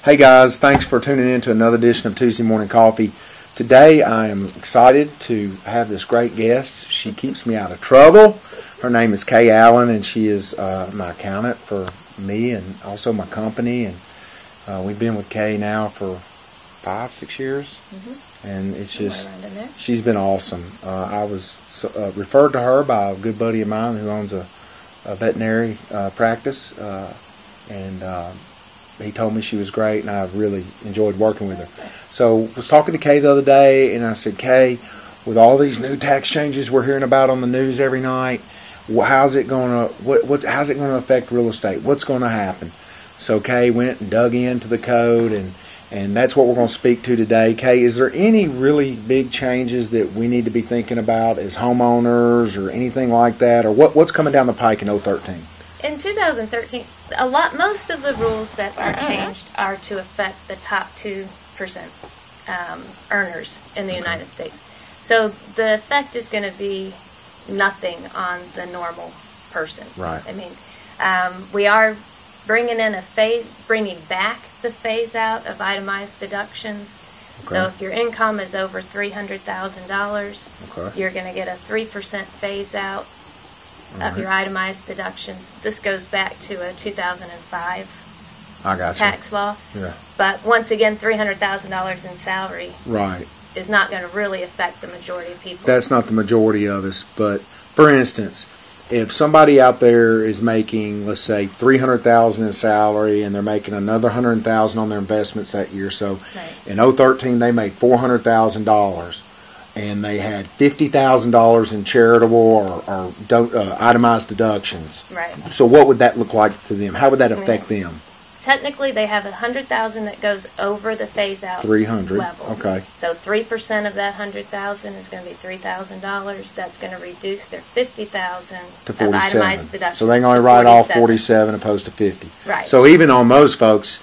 Hey guys, thanks for tuning in to another edition of Tuesday Morning Coffee. Today I am excited to have this great guest. She keeps me out of trouble. Her name is Kay Allen, and she is my accountant for me and also my company. And we've been with Kay now for 5-6 years, and it's just she's been awesome. I was referred to her by a good buddy of mine who owns a veterinary practice, and he told me she was great, and I really enjoyed working with her. So I was talking to Kay the other day, and I said, Kay, with all these new tax changes we're hearing about on the news every night, how's it going to affect real estate? What's going to happen? So Kay went and dug into the code, and that's what we're going to speak to today. Kay, is there any really big changes that we need to be thinking about as homeowners or anything like that, or what's coming down the pike in 2013? In 2013, most of the rules that are changed are to affect the top 2% earners in the United States. So the effect is going to be nothing on the normal person. Right. I mean, we are bringing back the phase out of itemized deductions. Okay. So if your income is over $300,000, you're going to get a 3% phase out of your itemized deductions. This goes back to a 2005 tax law. Yeah. But once again, $300,000 in salary is not going to really affect the majority of people. That's not the majority of us. But for instance, if somebody out there is making, let's say, $300,000 in salary, and they're making another $100,000 on their investments that year, so in 2013 they made $400,000. And they had $50,000 in charitable or itemized deductions. Right. So what would that look like to them? How would that affect them? Technically, they have $100,000 that goes over the phase-out level. Okay. So 3% of that $100,000 is going to be $3,000. That's going to reduce their $50,000 to of itemized deductions. So they can only write off 47 opposed to 50. Right. So even on most folks,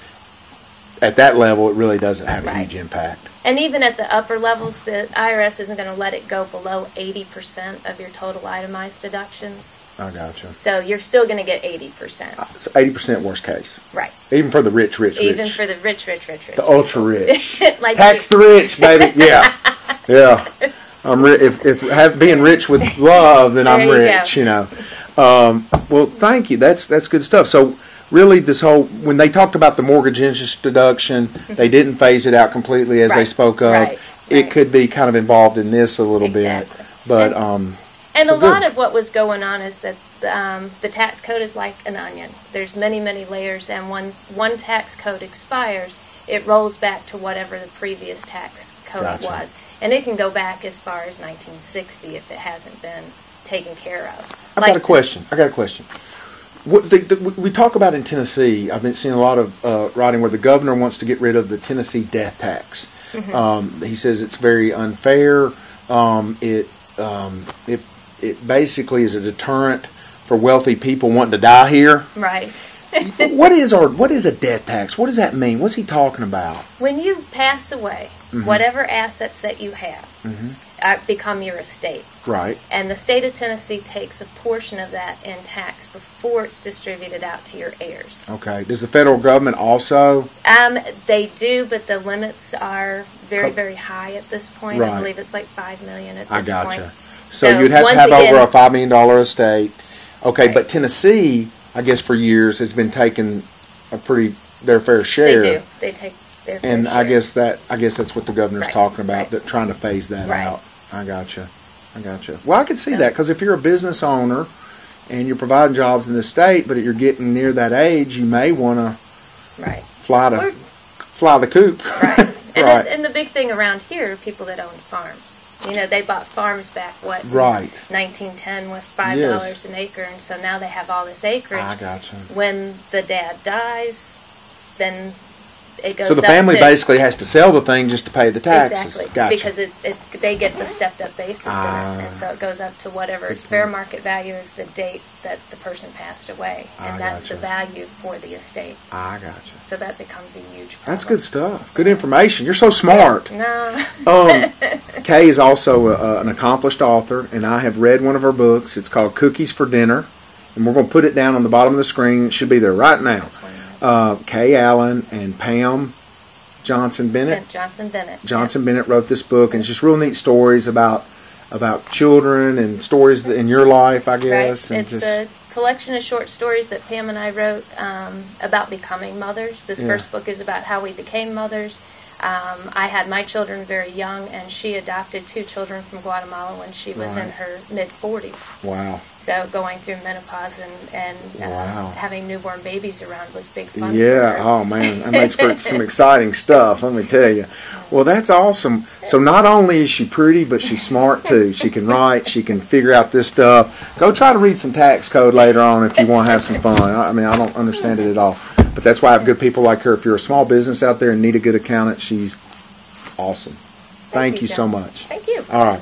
at that level, it really doesn't have a huge impact. And even at the upper levels, the IRS isn't going to let it go below 80% of your total itemized deductions. I gotcha. So you're still going to get 80%. So 80% worst case. Right. Even for the rich. Even for the rich. The ultra rich. Like tax the rich, baby. Yeah. Yeah. I'm if being rich with love, then I'm rich. You know. Well, thank you. That's good stuff. So. Really, when they talked about the mortgage interest deduction, they didn't phase it out completely as they spoke of. It could be kind of involved in this a little bit. But, and a lot of what was going on is that the tax code is like an onion. There's many, many layers, and when one tax code expires, it rolls back to whatever the previous tax code was. And it can go back as far as 1960 if it hasn't been taken care of. I got a question. We talk about in Tennessee, I've been seeing a lot of writing where the governor wants to get rid of the Tennessee death tax. He says it's very unfair. It basically is a deterrent for wealthy people wanting to die here. Right. What is a death tax? What does that mean? What's he talking about? When you pass away, whatever assets that you have become your estate. Right. And the state of Tennessee takes a portion of that in tax before it's distributed out to your heirs. Okay. Does the federal government also? They do, but the limits are very, very high at this point. Right. I believe it's like $5 million at this point. So you'd have to have over a $5 million estate. Okay, but Tennessee, I guess for years, has been taking their fair share. They do. They take their fair and share. I guess that's what the governor's talking about, that trying to phase that out. I gotcha. Well, I could see that, because if you're a business owner and you're providing jobs in the state, but you're getting near that age, you may want to fly the coop. Right. And the big thing around here are people that own farms. You know, they bought farms back, 1910 with $5 an acre, and so now they have all this acreage. I gotcha. When the dad dies, then it goes so the family basically has to sell the thing just to pay the taxes. Exactly. Gotcha. Because they get the stepped-up basis in it, and so it goes up to whatever its fair market value is the date that the person passed away, and that's the value for the estate. I gotcha. So that becomes a huge problem. That's good stuff. Good information. You're so smart. No. Kay is also an accomplished author, and I have read one of her books. It's called Cookies for Dinner, and we're going to put it down on the bottom of the screen. It should be there right now. Kay Allen and Pam Johnson Bennett. Johnson Bennett wrote this book, and it's just real neat stories about children and stories in your life, I guess. Right. And it's a collection of short stories that Pam and I wrote about becoming mothers. This first book is about how we became mothers. I had my children very young, and she adopted 2 children from Guatemala when she was in her mid-40s. Wow. So going through menopause and having newborn babies around was big fun. Yeah, oh man, that makes for some exciting stuff, let me tell you. Well, that's awesome. So not only is she pretty, but she's smart too. She can write, she can figure out this stuff. Go try to read some tax code later on if you want to have some fun. I mean, I don't understand it at all. But that's why I have good people like her. If you're a small business out there and need a good accountant, she's awesome. Thank you so much. Thank you. All right.